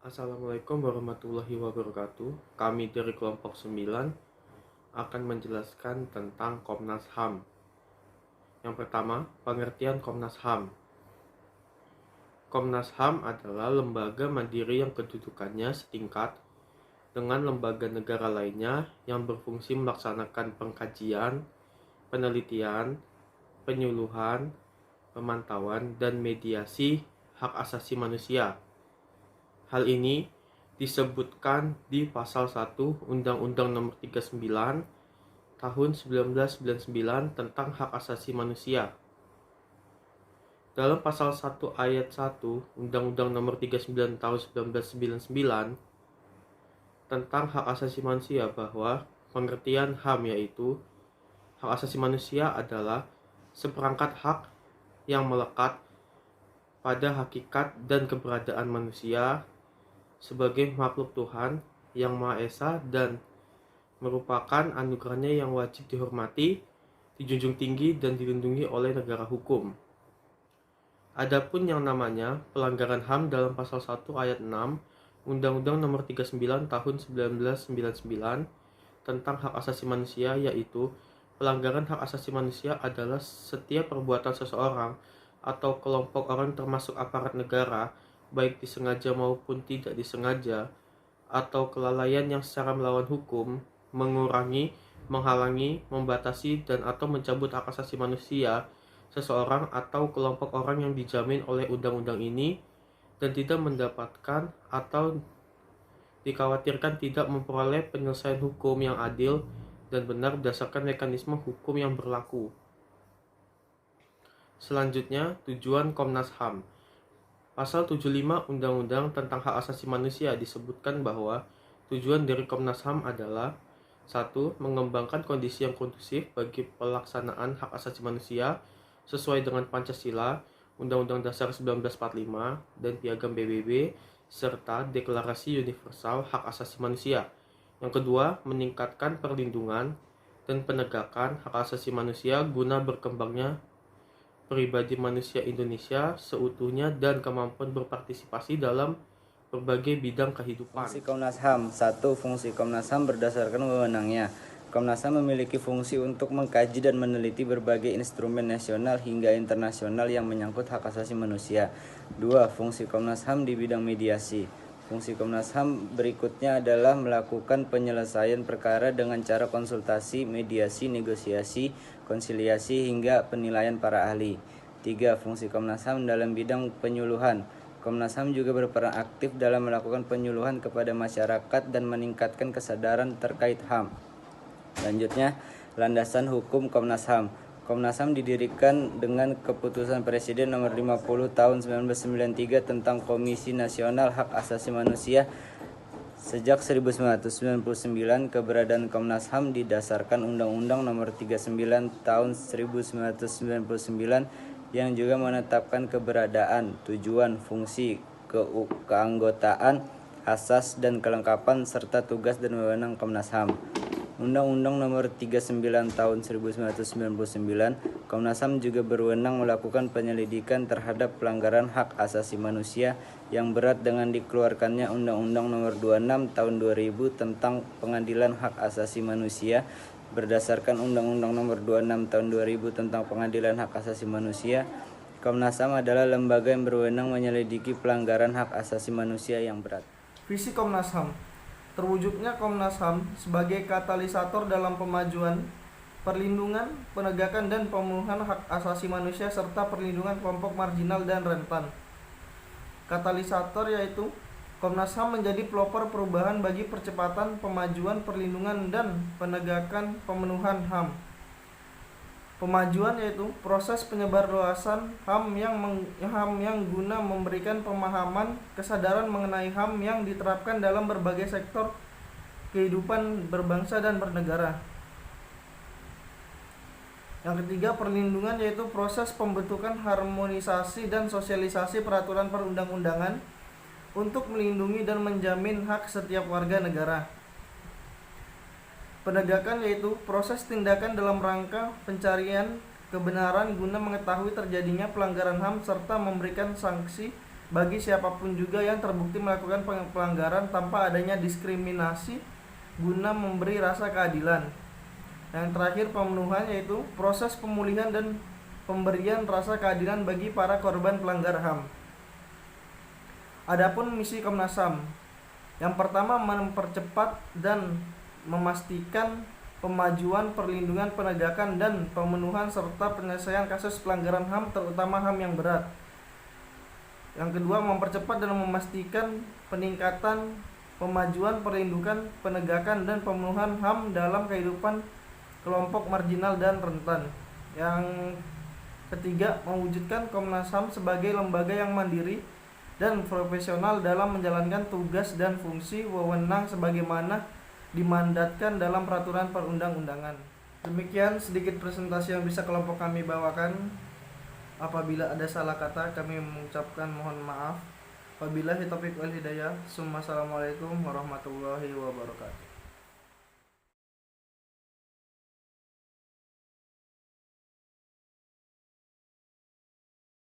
Assalamualaikum warahmatullahi wabarakatuh. Kami dari kelompok 9 akan menjelaskan tentang Komnas HAM. Yang pertama, pengertian Komnas HAM. Komnas HAM adalah lembaga mandiri yang kedudukannya setingkat dengan lembaga negara lainnya yang berfungsi melaksanakan pengkajian, penelitian, penyuluhan, pemantauan, dan mediasi hak asasi manusia. Hal ini disebutkan di pasal 1 Undang-Undang Nomor 39 Tahun 1999 tentang hak asasi manusia. Dalam pasal 1 ayat 1 Undang-Undang Nomor 39 Tahun 1999 tentang hak asasi manusia bahwa pengertian HAM yaitu hak asasi manusia adalah seperangkat hak yang melekat pada hakikat dan keberadaan manusia sebagai makhluk Tuhan yang Maha Esa dan merupakan anugerahnya yang wajib dihormati, dijunjung tinggi, dan dilindungi oleh negara hukum. Adapun yang namanya pelanggaran HAM dalam pasal 1 ayat 6 Undang-Undang Nomor 39 Tahun 1999 tentang hak asasi manusia, yaitu pelanggaran hak asasi manusia adalah setiap perbuatan seseorang atau kelompok orang termasuk aparat negara, baik disengaja maupun tidak disengaja, atau kelalaian yang secara melawan hukum, mengurangi, menghalangi, membatasi, dan atau mencabut hak asasi manusia seseorang atau kelompok orang yang dijamin oleh undang-undang ini dan tidak mendapatkan atau dikhawatirkan tidak memperoleh penyelesaian hukum yang adil dan benar berdasarkan mekanisme hukum yang berlaku. Selanjutnya, tujuan Komnas HAM. Pasal 75 Undang-Undang tentang Hak Asasi Manusia disebutkan bahwa tujuan dari Komnas HAM adalah 1. Mengembangkan kondisi yang kondusif bagi pelaksanaan hak asasi manusia sesuai dengan Pancasila, Undang-Undang Dasar 1945, dan Piagam PBB, serta Deklarasi Universal Hak Asasi Manusia. Yang kedua, meningkatkan perlindungan dan penegakan hak asasi manusia guna berkembangnya pribadi manusia Indonesia seutuhnya dan kemampuan berpartisipasi dalam berbagai bidang kehidupan. Fungsi Komnas HAM. 1. Fungsi Komnas HAM berdasarkan wewenangnya. Komnas HAM memiliki fungsi untuk mengkaji dan meneliti berbagai instrumen nasional hingga internasional yang menyangkut hak asasi manusia. 2. Fungsi Komnas HAM di bidang mediasi. Fungsi Komnas HAM berikutnya adalah melakukan penyelesaian perkara dengan cara konsultasi, mediasi, negosiasi, konsiliasi, hingga penilaian para ahli. 3. Fungsi Komnas HAM dalam bidang penyuluhan. Komnas HAM juga berperan aktif dalam melakukan penyuluhan kepada masyarakat dan meningkatkan kesadaran terkait HAM. Selanjutnya, landasan hukum Komnas HAM. Komnas HAM didirikan dengan keputusan Presiden nomor 50 tahun 1993 tentang Komisi Nasional Hak Asasi Manusia. Sejak 1999, keberadaan Komnas HAM didasarkan Undang-Undang nomor 39 tahun 1999 yang juga menetapkan keberadaan, tujuan, fungsi, keanggotaan, asas dan kelengkapan serta tugas dan wewenang Komnas HAM. Undang-Undang Nomor 39 Tahun 1999, Komnas HAM juga berwenang melakukan penyelidikan terhadap pelanggaran hak asasi manusia yang berat dengan dikeluarkannya Undang-Undang Nomor 26 Tahun 2000 tentang Pengadilan Hak Asasi Manusia. Berdasarkan Undang-Undang Nomor 26 Tahun 2000 tentang Pengadilan Hak Asasi Manusia, Komnas HAM adalah lembaga yang berwenang menyelidiki pelanggaran hak asasi manusia yang berat. Visi Komnas HAM. Terwujudnya Komnas HAM sebagai katalisator dalam pemajuan, perlindungan, penegakan dan pemenuhan hak asasi manusia serta perlindungan kelompok marginal dan rentan. Katalisator yaitu Komnas HAM menjadi pelopor perubahan bagi percepatan pemajuan, perlindungan dan penegakan pemenuhan HAM. Pemajuan yaitu proses penyebarluasan HAM yang guna memberikan pemahaman, kesadaran mengenai HAM yang diterapkan dalam berbagai sektor kehidupan berbangsa dan bernegara. Yang ketiga, perlindungan yaitu proses pembentukan harmonisasi dan sosialisasi peraturan perundang-undangan untuk melindungi dan menjamin hak setiap warga negara. Penegakan yaitu proses tindakan dalam rangka pencarian kebenaran guna mengetahui terjadinya pelanggaran HAM serta memberikan sanksi bagi siapapun juga yang terbukti melakukan pelanggaran tanpa adanya diskriminasi guna memberi rasa keadilan. Yang terakhir pemenuhan, yaitu proses pemulihan dan pemberian rasa keadilan bagi para korban pelanggar HAM. Adapun misi Komnas HAM, yang pertama mempercepat dan memastikan pemajuan, perlindungan, penegakan, dan pemenuhan serta penyelesaian kasus pelanggaran HAM, terutama HAM yang berat. Yang kedua, mempercepat dan memastikan peningkatan pemajuan, perlindungan, penegakan, dan pemenuhan HAM dalam kehidupan kelompok marginal dan rentan. Yang ketiga, mewujudkan Komnas HAM sebagai lembaga yang mandiri dan profesional dalam menjalankan tugas dan fungsi wewenang sebagaimana dimandatkan dalam peraturan perundang-undangan. Demikian sedikit presentasi yang bisa kelompok kami bawakan. Apabila ada salah kata, kami mengucapkan mohon maaf. Wabillahi taufiq wal hidayah. Assalamualaikum warahmatullahi wabarakatuh.